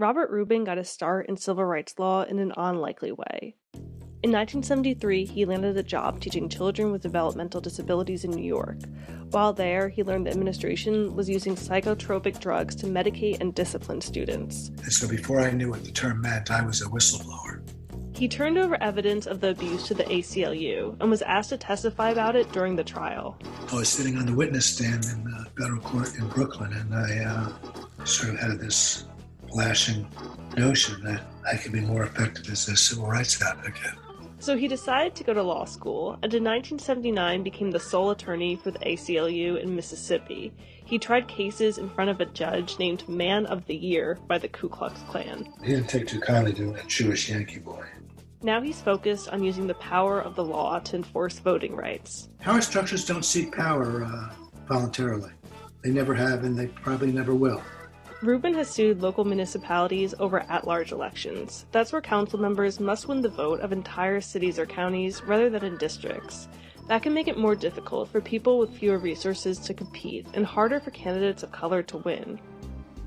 Robert Rubin got his start in civil rights law in an unlikely way. In 1973, he landed a job teaching children with developmental disabilities in New York. While there, he learned the administration was using psychotropic drugs to medicate and discipline students. And so before I knew what the term meant, I was a whistleblower. He turned over evidence of the abuse to the ACLU and was asked to testify about it during the trial. I was sitting on the witness stand in the federal court in Brooklyn, and I sort of had this flashing notion that I could be more effective as a civil rights advocate. So he decided to go to law school, and in 1979 became the sole attorney for the ACLU in Mississippi. He tried cases in front of a judge named Man of the Year by the Ku Klux Klan. He didn't take too kindly to that Jewish Yankee boy. Now he's focused on using the power of the law to enforce voting rights. Power structures don't seek power voluntarily. They never have, and they probably never will. Rubin has sued local municipalities over at-large elections. That's where council members must win the vote of entire cities or counties rather than in districts. That can make it more difficult for people with fewer resources to compete and harder for candidates of color to win.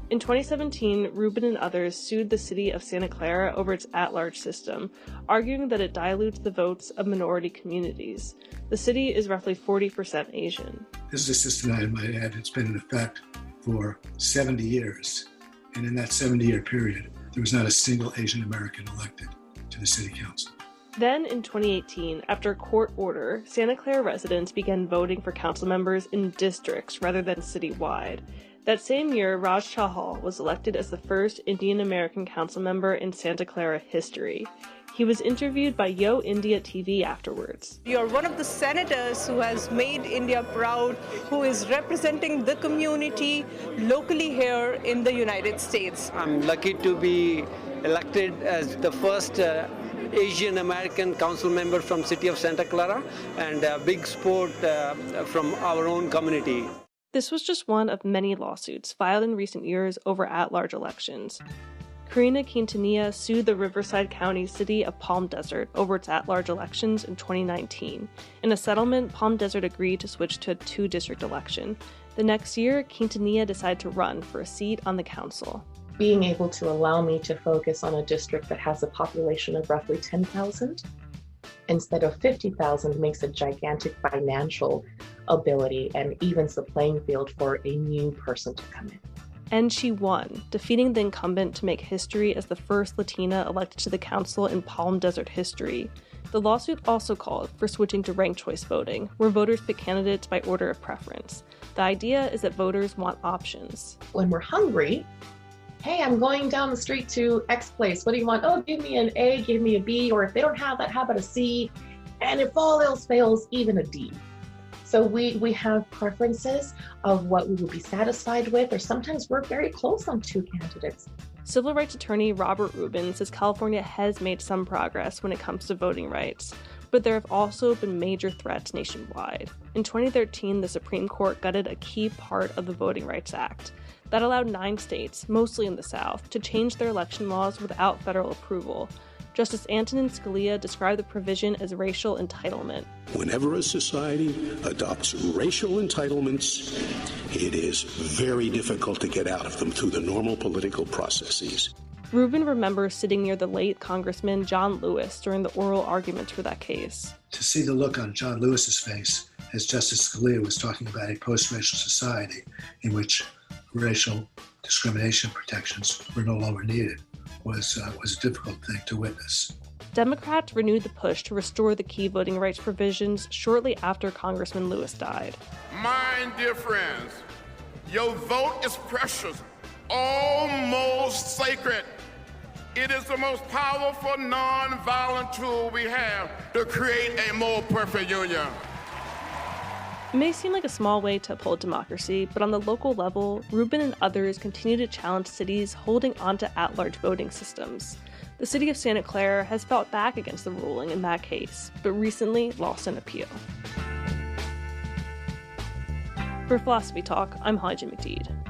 In 2017, Rubin and others sued the city of Santa Clara over its at-large system, arguing that it dilutes the votes of minority communities. The city is roughly 40% Asian. This is a system that, I might add, it's been in effect for 70 years. And in that 70-year period, there was not a single Asian American elected to the city council. Then, in 2018, after a court order, Santa Clara residents began voting for council members in districts rather than citywide. That same year, Raj Chahal was elected as the first Indian American council member in Santa Clara history. He was interviewed by Yo India TV afterwards. You're one of the senators who has made India proud, who is representing the community locally here in the United States. I'm lucky to be elected as the first Asian American council member from city of Santa Clara, and a big support from our own community. This was just one of many lawsuits filed in recent years over at-large elections. Karina Quintanilla sued the Riverside County city of Palm Desert over its at-large elections in 2019. In a settlement, Palm Desert agreed to switch to a two-district election. The next year, Quintanilla decided to run for a seat on the council. Being able to allow me to focus on a district that has a population of roughly 10,000 instead of 50,000 makes a gigantic financial ability and evens the playing field for a new person to come in. And she won, defeating the incumbent to make history as the first Latina elected to the council in Palm Desert history. The lawsuit also called for switching to ranked choice voting, where voters pick candidates by order of preference. The idea is that voters want options. When we're hungry, hey, I'm going down the street to X place. What do you want? Oh, give me an A, give me a B, or if they don't have that, how about a C? And if all else fails, even a D. So we have preferences of what we will be satisfied with, or sometimes we're very close on two candidates. Civil rights attorney Robert Rubin says California has made some progress when it comes to voting rights, but there have also been major threats nationwide. In 2013, the Supreme Court gutted a key part of the Voting Rights Act. That allowed 9 states, mostly in the South, to change their election laws without federal approval. Justice Antonin Scalia described the provision as racial entitlement. Whenever a society adopts racial entitlements, it is very difficult to get out of them through the normal political processes. Rubin remembers sitting near the late Congressman John Lewis during the oral arguments for that case. To see the look on John Lewis's face as Justice Scalia was talking about a post-racial society in which racial discrimination protections were no longer needed was a difficult thing to witness. Democrats renewed the push to restore the key voting rights provisions shortly after Congressman Lewis died. My dear friends, your vote is precious, almost sacred. It is the most powerful non-violent tool we have to create a more perfect union. It may seem like a small way to uphold democracy, but on the local level, Rubin and others continue to challenge cities holding onto at-large voting systems. The city of Santa Clara has fought back against the ruling in that case, but recently lost an appeal. For Philosophy Talk, I'm Haji McDeed.